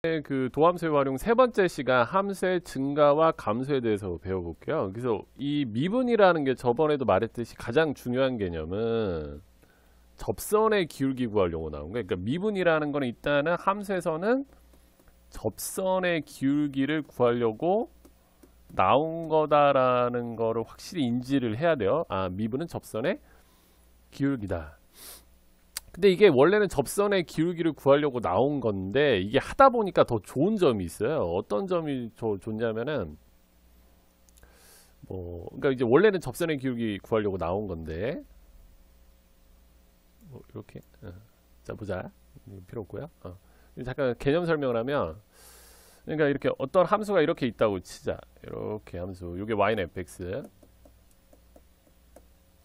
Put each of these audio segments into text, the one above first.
그 도함수의 활용 세 번째 시간 함수의 증가와 감소에 대해서 배워볼게요. 그래서 이 미분이라는 게 저번에도 말했듯이 가장 중요한 개념은 접선의 기울기 구하려고 나온 거예요. 그러니까 미분이라는 거는 일단은 함수에서는 접선의 기울기를 구하려고 나온 거다라는 거를 확실히 인지를 해야 돼요. 아, 미분은 접선의 기울기다. 근데 이게 원래는 접선의 기울기를 구하려고 나온 건데 이게 하다 보니까 더 좋은 점이 있어요. 어떤 점이 좋냐면은 그러니까 이제 원래는 접선의 기울기 구하려고 나온 건데 이렇게 자 보자. 필요 없고요. 잠깐 개념 설명을 하면 그러니까 이렇게 어떤 함수가 이렇게 있다고 치자. 이렇게 함수. 이게 y는 fx.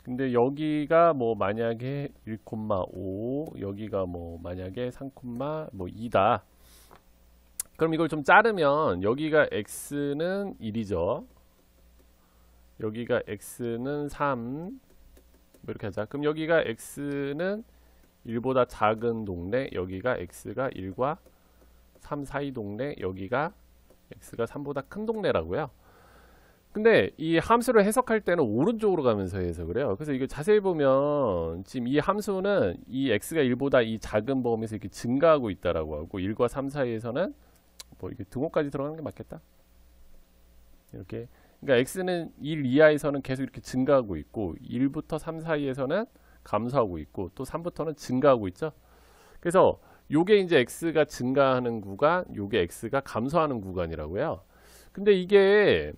근데 여기가 뭐 만약에 1,5 여기가 뭐 만약에 3,2다. 그럼 이걸 좀 자르면 여기가 x는 1이죠. 여기가 x는 3 뭐 이렇게 하자. 그럼 여기가 x는 1보다 작은 동네, 여기가 x가 1과 3 사이 동네, 여기가 x가 3보다 큰 동네라고요. 근데 이 함수를 해석할 때는 오른쪽으로 가면서 해석을 해요. 그래서 이거 자세히 보면 지금 이 함수는 이 x가 1보다 이 작은 범위에서 이렇게 증가하고 있다라고 하고 1과 3 사이에서는 뭐 이게 등호까지 들어가는 게 맞겠다. 이렇게. 그러니까 x는 1 이하에서는 계속 이렇게 증가하고 있고 1부터 3 사이에서는 감소하고 있고 또 3부터는 증가하고 있죠. 그래서 요게 이제 x가 증가하는 구간, 요게 x가 감소하는 구간이라고요. 근데 이게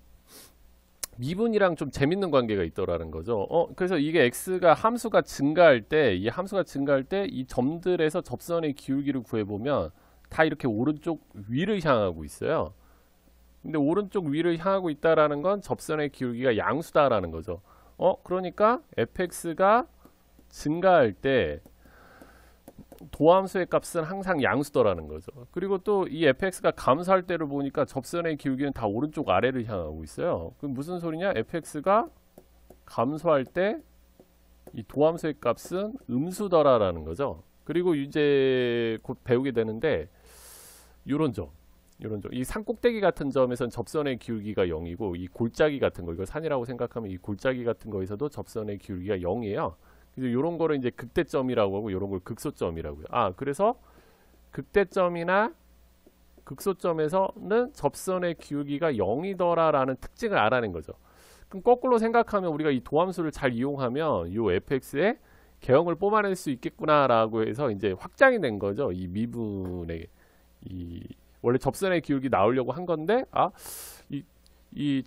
미분이랑 좀 재밌는 관계가 있더라는 거죠. 그래서 이게 x가 함수가 증가할 때, 이 함수가 증가할 때 이 점들에서 접선의 기울기를 구해보면 다 이렇게 오른쪽 위를 향하고 있어요. 근데 오른쪽 위를 향하고 있다라는 건 접선의 기울기가 양수다라는 거죠. 그러니까 fx가 증가할 때 도함수의 값은 항상 양수더라는 거죠. 그리고 또 이 fx가 감소할 때를 보니까 접선의 기울기는 다 오른쪽 아래를 향하고 있어요. 그럼 무슨 소리냐? fx가 감소할 때 이 도함수의 값은 음수더라라는 거죠. 그리고 이제 곧 배우게 되는데 요런 점. 이 산꼭대기 같은 점에서는 접선의 기울기가 0이고 이 골짜기 같은 거, 이걸 산이라고 생각하면 이 골짜기 같은 거에서도 접선의 기울기가 0이에요. 그래서 이런 거를 이제 극대점이라고 하고 이런 걸 극소점이라고요. 그래서 극대점이나 극소점에서는 접선의 기울기가 0이더라라는 특징을 알아낸 거죠. 그럼 거꾸로 생각하면 우리가 이 도함수를 잘 이용하면 이 fx의 개형을 뽑아낼 수 있겠구나라고 해서 이제 확장이 된 거죠. 이 미분의 원래 접선의 기울기 나오려고 한 건데 이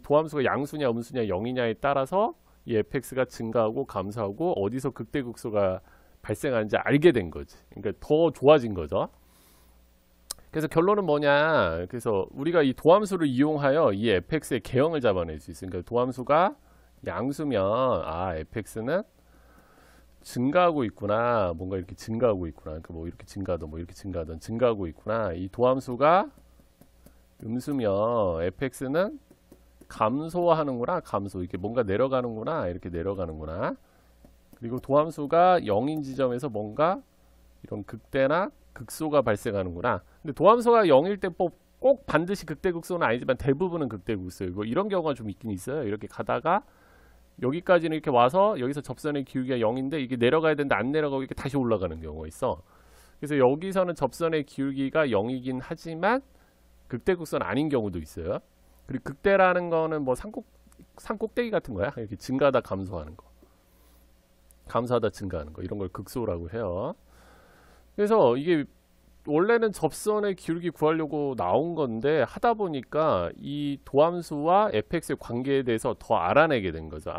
도함수가 양수냐 음수냐 0이냐에 따라서 이 fx가 증가하고 감소하고 어디서 극대극소가 발생하는지 알게 된 거지. 그러니까 더 좋아진 거죠. 그래서 결론은 뭐냐? 그래서 우리가 이 도함수를 이용하여 이 fx의 개형을 잡아낼 수 있으니까 도함수가 양수면 fx는 증가하고 있구나. 뭔가 이렇게 증가하고 있구나. 그러니까 뭐 이렇게 증가하던 뭐 이렇게 증가하던 증가하고 있구나. 이 도함수가 음수면 fx는 감소하는구나. 감소. 이렇게 뭔가 내려가는구나. 이렇게 내려가는구나. 그리고 도함수가 0인 지점에서 뭔가 이런 극대나 극소가 발생하는구나. 근데 도함수가 0일 때 꼭 반드시 극대극소는 아니지만 대부분은 극대극소이고 이런 경우가 좀 있긴 있어요. 이렇게 가다가 여기까지는 이렇게 와서 여기서 접선의 기울기가 0인데 이게 내려가야 되는데 안 내려가고 이렇게 다시 올라가는 경우가 있어. 그래서 여기서는 접선의 기울기가 0이긴 하지만 극대극소는 아닌 경우도 있어요. 그리고 극대라는 거는 뭐 산꼭대기 같은 거야. 이렇게 증가하다 감소하는 거. 감소하다 증가하는 거. 이런 걸 극소라고 해요. 그래서 이게 원래는 접선의 기울기 구하려고 나온 건데 하다 보니까 이 도함수와 fx의 관계에 대해서 더 알아내게 된 거죠.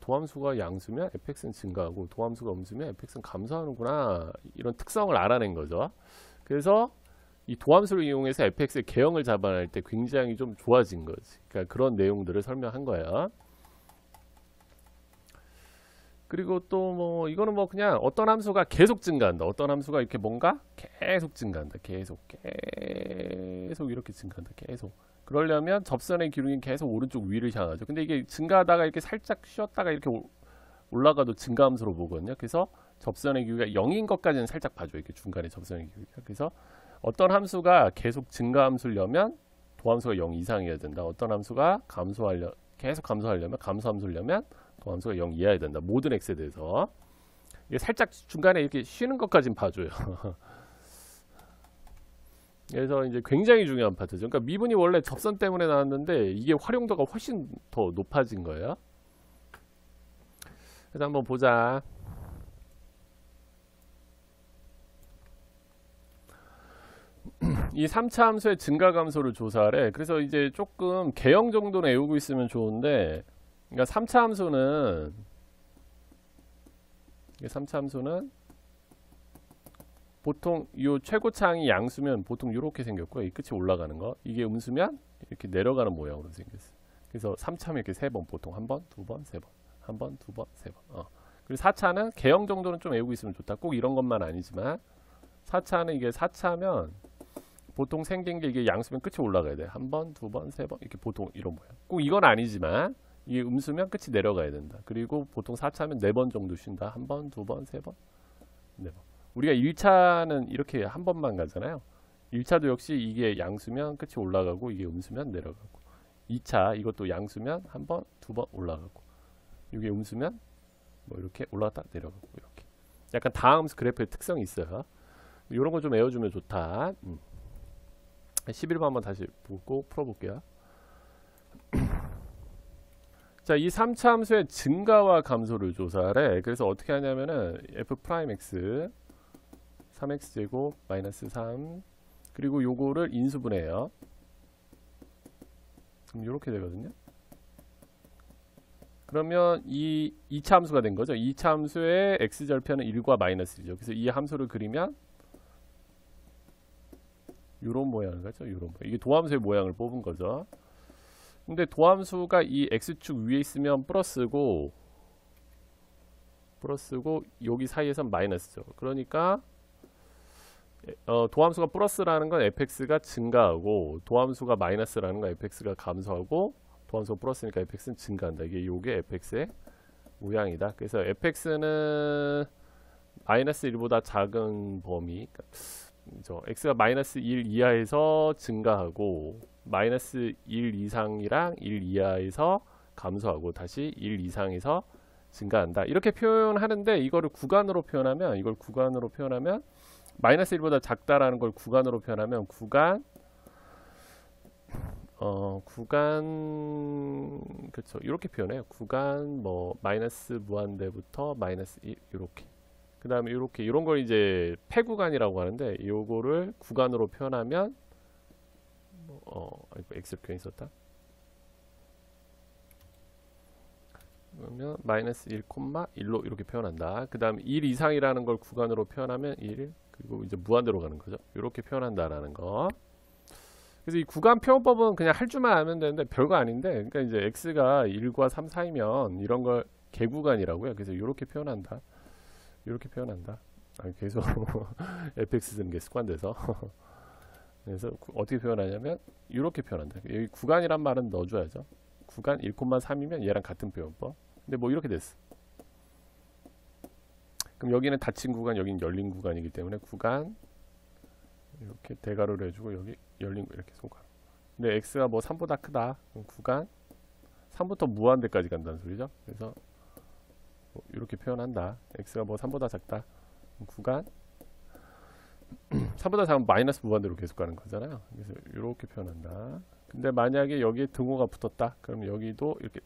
도함수가 양수면 fx는 증가하고 도함수가 음수면 fx는 감소하는구나. 이런 특성을 알아낸 거죠. 그래서 이 도함수를 이용해서 fx의 개형을 잡아낼 때 굉장히 좀 좋아진 거지. 그러니까 그런 내용들을 설명한 거예요. 그리고 또 뭐 이거는 뭐 그냥 어떤 함수가 계속 증가한다. 어떤 함수가 이렇게 뭔가 계속 증가한다. 계속 이렇게 증가한다. 계속. 그러려면 접선의 기울기는 계속 오른쪽 위를 향하죠. 근데 이게 증가하다가 이렇게 살짝 쉬었다가 이렇게 올라가도 증가함수로 보거든요. 그래서 접선의 기울기가 0인 것까지는 살짝 봐줘요. 이렇게 중간에 접선의 기울기가. 그래서 어떤 함수가 계속 증가함수려면 도함수가 0 이상이어야 된다. 어떤 함수가 계속 감소하려면 감소함수려면 도함수가 0 이하여야 된다. 모든 x에 대해서. 이게 살짝 중간에 이렇게 쉬는 것까진 봐줘요. 그래서 이제 굉장히 중요한 파트죠. 그러니까 미분이 원래 접선 때문에 나왔는데 이게 활용도가 훨씬 더 높아진 거예요. 그래서 한번 보자. 이 3차 함수의 증가 감소를 조사하래. 그래서 이제 조금 개형 정도는 외우고 있으면 좋은데, 그러니까 3차 함수는 보통 이 최고차항이 양수면 보통 이렇게 생겼고요. 이 끝이 올라가는 거. 이게 음수면 이렇게 내려가는 모양으로 생겼어요. 그래서 3차면 이렇게 3번, 보통 1번, 2번, 3번, 1번, 2번, 3번. 그리고 4차는 개형 정도는 좀 외우고 있으면 좋다. 꼭 이런 것만 아니지만 4차는 이게 4차면 보통 생긴 게 이게 양수면 끝이 올라가야 돼. 1번, 2번, 3번 이렇게 보통 이런 모양. 꼭 이건 아니지만 이게 음수면 끝이 내려가야 된다. 그리고 보통 4차면 4번 정도 쉰다. 1번, 2번, 3번, 4번. 우리가 1차는 이렇게 한 번만 가잖아요. 1차도 역시 이게 양수면 끝이 올라가고 이게 음수면 내려가고 2차 이것도 양수면 1번, 2번 올라가고 이게 음수면 뭐 이렇게 올라갔다 내려가고 이렇게. 약간 다함수 그래프의 특성이 있어요. 이런 거 좀 외워주면 좋다. 11번 한번 다시 보고 풀어볼게요. 자, 이 3차 함수의 증가와 감소를 조사하래. 그래서 어떻게 하냐면은 f'x 3x제곱 마이너스 3 그리고 요거를 인수분해해요. 그럼 요렇게 되거든요. 그러면 이 2차 함수가 된 거죠. 2차 함수의 x절편은 1과 마이너스 1이죠. 그래서 이 함수를 그리면 요런 모양을 가죠. 요런 모양. 이게 도함수의 모양을 뽑은 거죠. 근데 도함수가 이 x축 위에 있으면 플러스고 여기 사이에선 마이너스죠. 그러니까 도함수가 플러스라는 건 fx가 증가하고 도함수가 마이너스라는 건 fx가 감소하고 도함수가 플러스니까 fx는 증가한다. 요게 fx의 모양이다. 그래서 fx는 마이너스 1보다 작은 범위 x가 마이너스 1 이하에서 증가하고 마이너스 1 이상이랑 1 이하에서 감소하고 다시 1 이상에서 증가한다. 이렇게 표현하는데 이거를 구간으로 표현하면 마이너스 1보다 작다라는 걸 구간으로 표현하면 구간 그렇죠. 이렇게 표현해요. 구간 뭐 마이너스 무한대부터 마이너스 1 이렇게. 그 다음에 이런 걸 이제 폐구간이라고 하는데 요거를 구간으로 표현하면 X를 괜히 썼다. 그러면 마이너스 1,1로 이렇게 표현한다. 그 다음에 1 이상이라는 걸 구간으로 표현하면 1 그리고 이제 무한대로 가는 거죠. 이렇게 표현한다라는 거. 그래서 이 구간 표현법은 그냥 할 줄만 알면 되는데 별거 아닌데, 그러니까 이제 X가 1과 3 사이면 이런 걸 개구간이라고요. 그래서 이렇게 표현한다. 이렇게 표현한다. 계속 fx 쓰는 게 습관돼서. 그래서 어떻게 표현하냐면 이렇게 표현한다. 여기 구간이란 말은 넣어줘야죠. 구간 1,3이면 얘랑 같은 표현법. 근데 뭐 이렇게 됐어. 그럼 여기는 닫힌 구간, 여기는 열린 구간이기 때문에 구간 이렇게 대괄호를 해주고 여기 열린 거 이렇게 손가락. 근데 x가 뭐 3보다 크다. 그럼 구간 3부터 무한대까지 간다는 소리죠. 그래서 이렇게 표현한다. x가 뭐 3보다 작다. 구간 3보다 작으면 마이너스 무한대로 계속 가는 거잖아요. 그래서 이렇게 표현한다. 근데 만약에 여기에 등호가 붙었다. 그럼 여기도 이렇게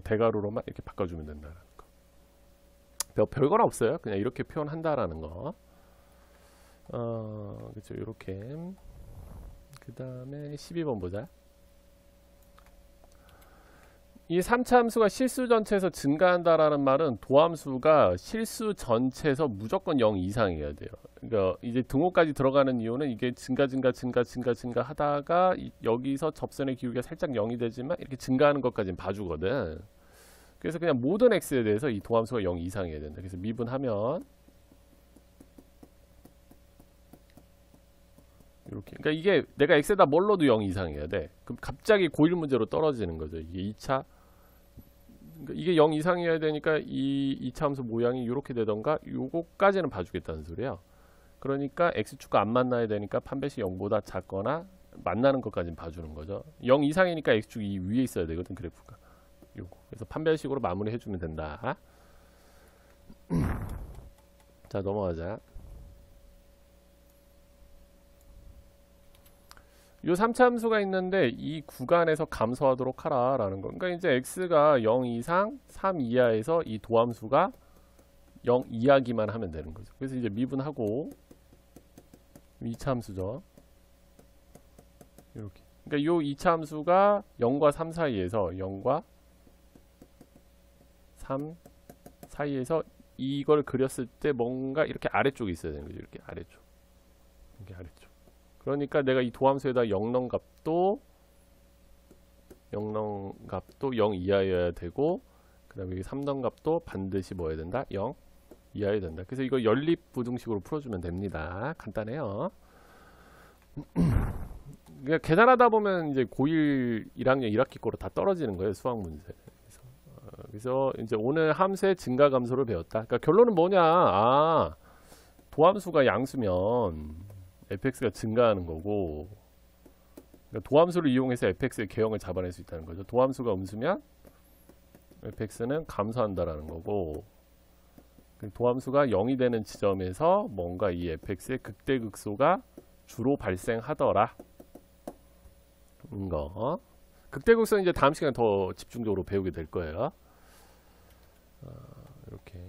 대괄호로만 이렇게 바꿔주면 된다는 거. 별건 없어요. 그냥 이렇게 표현한다라는 거. 그렇죠. 이렇게. 그 다음에 12번 보자. 이 3차 함수가 실수 전체에서 증가한다라는 말은 도함수가 실수 전체에서 무조건 0 이상이어야 돼요. 그러니까 이제 등호까지 들어가는 이유는 이게 증가 하다가 여기서 접선의 기울기가 살짝 0이 되지만 이렇게 증가하는 것까지는 봐주거든. 그래서 그냥 모든 x에 대해서 이 도함수가 0 이상이어야 된다. 그래서 미분하면 이렇게. 그러니까 이게 내가 x에다 뭘 넣어도 0 이상이어야 돼. 그럼 갑자기 고일 문제로 떨어지는 거죠. 이게 2차. 그러니까 이게 0 이상이어야 되니까 이 2차 함수 모양이 이렇게 되던가 요거까지는 봐주겠다는 소리야. 그러니까 x축과 안 만나야 되니까 판별식 0보다 작거나 만나는 것까지는 봐주는 거죠. 0 이상이니까 x축이 이 위에 있어야 되거든, 그래프가. 요거. 그래서 판별식으로 마무리 해주면 된다. 자, 넘어가자. 요 3차 함수가 있는데 이 구간에서 감소하도록 하라 라는 거. 그러니까 이제 x가 0 이상 3 이하에서 이 도함수가 0 이하기만 하면 되는 거죠. 그래서 이제 미분하고 2차 함수죠. 이렇게. 그러니까 요 2차 함수가 0과 3 사이에서 0과 3 사이에서 이걸 그렸을 때 뭔가 이렇게 아래쪽에 있어야 되는 거죠. 이렇게 아래쪽. 이렇게 아래쪽. 그러니까 내가 이 도함수에다 0 넣은 값도 0 이하여야 되고, 그 다음에 여기 3 넣은 값도 반드시 뭐 해야 된다? 0 이하여야 된다. 그래서 이거 연립부등식으로 풀어주면 됩니다. 간단해요. 그러니까 계산하다 보면 이제 고1 1학년 1학기 거로 다 떨어지는 거예요. 수학 문제. 그래서 이제 오늘 함수의 증가 감소를 배웠다. 그러니까 결론은 뭐냐? 아, 도함수가 양수면 fx가 증가하는 거고, 그러니까 도함수를 이용해서 fx의 개형을 잡아낼 수 있다는 거죠. 도함수가 음수면 fx는 감소한다라는 거고, 도함수가 0이 되는 지점에서 뭔가 이 fx의 극대극소가 주로 발생하더라. 거. 극대극소는 이제 다음 시간에 더 집중적으로 배우게 될 거예요. 이렇게.